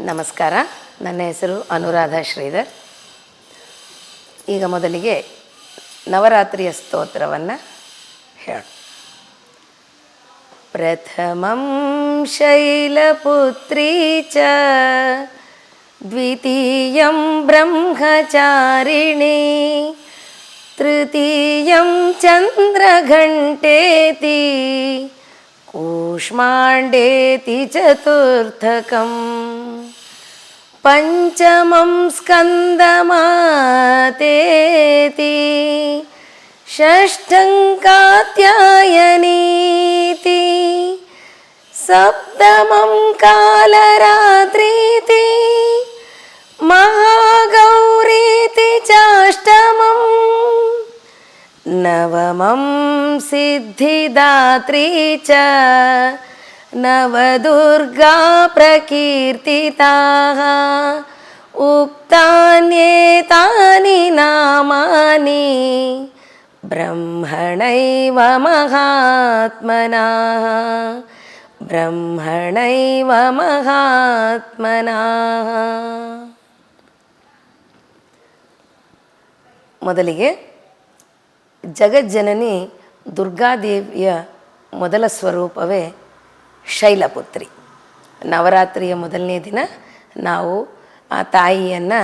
ನಮಸ್ಕಾರ. ನನ್ನ ಹೆಸರು ಅನುರಾಧ ಶ್ರೀಧರ್. ಈಗ ಮೊದಲಿಗೆ ನವರಾತ್ರಿಯ ಸ್ತೋತ್ರವನ್ನು ಹೇಳು. ಪ್ರಥಮಂ ಶೈಲಪುತ್ರೀ ಚ ದ್ವಿತೀಯಂ ಬ್ರಹ್ಮಚಾರಿಣಿ ತೃತೀಯಂ ಚಂದ್ರಘಂಟೇತಿ ಕೂಷ್ಮಾಂಡೇತಿ ಚತುರ್ಥಕಂ ಪಂಚಮಂ ಸ್ಕಂದಮಾತೇತಿ ಷಷ್ಠಂ ಕಾತ್ಯಾಯನೀತಿ ಸಪ್ತಮಂ ಕಾಲರಾತ್ರೀತಿ ಮಹಾಗೌರೀತಿ ಚಾಷ್ಟಮಂ ನವಮಂ ಸಿದ್ಧಿದಾತ್ರೀ ಚ ನವದುರ್ಗಾ ಪ್ರಕೀರ್ತಿತಾಃ ಉಕ್ತಾನ್ಯೇತಾನಿ ನಾಮಾನಿ ಬ್ರಹ್ಮಣೈವ ಮಹಾತ್ಮನಃ ಬ್ರಹ್ಮಣೈವ ಮಹಾತ್ಮನಃ. ಮೊದಲಿಗೆ ಜಗಜ್ಜನನಿ ದುರ್ಗಾದೇವಿಯ ಮೊದಲ ಸ್ವರೂಪವೇ ಶೈಲಪುತ್ರಿ. ನವರಾತ್ರಿಯ ಮೊದಲನೇ ದಿನ ನಾವು ಆ ತಾಯಿಯನ್ನು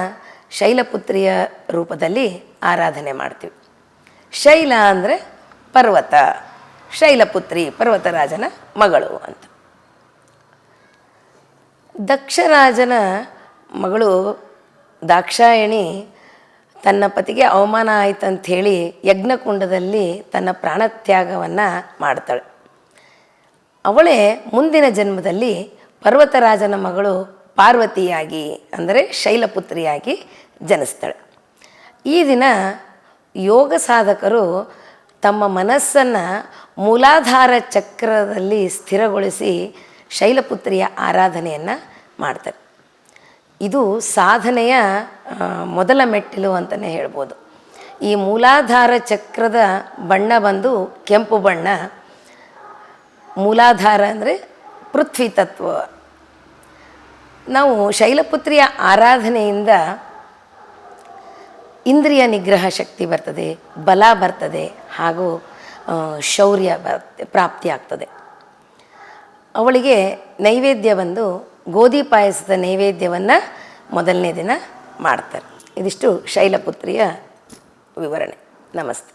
ಶೈಲಪುತ್ರಿಯ ರೂಪದಲ್ಲಿ ಆರಾಧನೆ ಮಾಡ್ತೀವಿ. ಶೈಲ ಅಂದರೆ ಪರ್ವತ, ಶೈಲಪುತ್ರಿ ಪರ್ವತರಾಜನ ಮಗಳು ಅಂತ. ದಕ್ಷರಾಜನ ಮಗಳು ದಾಕ್ಷಾಯಣಿ ತನ್ನ ಪತಿಗೆ ಅವಮಾನ ಆಯ್ತಂಥೇಳಿ ಯಜ್ಞಕುಂಡದಲ್ಲಿ ತನ್ನ ಪ್ರಾಣತ್ಯಾಗವನ್ನು ಮಾಡ್ತಾಳೆ. ಅವಳೇ ಮುಂದಿನ ಜನ್ಮದಲ್ಲಿ ಪರ್ವತರಾಜನ ಮಗಳು ಪಾರ್ವತಿಯಾಗಿ ಅಂದರೆ ಶೈಲಪುತ್ರಿಯಾಗಿ ಜನಿಸ್ತಾಳೆ. ಈ ದಿನ ಯೋಗ ಸಾಧಕರು ತಮ್ಮ ಮನಸ್ಸನ್ನು ಮೂಲಾಧಾರ ಚಕ್ರದಲ್ಲಿ ಸ್ಥಿರಗೊಳಿಸಿ ಶೈಲಪುತ್ರಿಯ ಆರಾಧನೆಯನ್ನು ಮಾಡ್ತಾರೆ. ಇದು ಸಾಧನೆಯ ಮೊದಲ ಮೆಟ್ಟಿಲು ಅಂತಲೇ ಹೇಳ್ಬೋದು. ಈ ಮೂಲಾಧಾರ ಚಕ್ರದ ಬಣ್ಣ ಬಂದು ಕೆಂಪು ಬಣ್ಣ. ಮೂಲಾಧಾರ ಅಂದರೆ ಪೃಥ್ವಿ ತತ್ವ. ನಾವು ಶೈಲಪುತ್ರಿಯ ಆರಾಧನೆಯಿಂದ ಇಂದ್ರಿಯ ನಿಗ್ರಹ ಶಕ್ತಿ ಬರ್ತದೆ, ಬಲ ಬರ್ತದೆ, ಹಾಗೂ ಶೌರ್ಯ ಪ್ರಾಪ್ತಿ ಆಗ್ತದೆ. ಅವಳಿಗೆ ನೈವೇದ್ಯ ಬಂದು ಗೋಧಿ ಪಾಯಸದ ನೈವೇದ್ಯವನ್ನು ಮೊದಲನೇ ದಿನ ಮಾಡ್ತಾರೆ. ಇದಿಷ್ಟು ಶೈಲಪುತ್ರಿಯ ವಿವರಣೆ. ನಮಸ್ತೆ.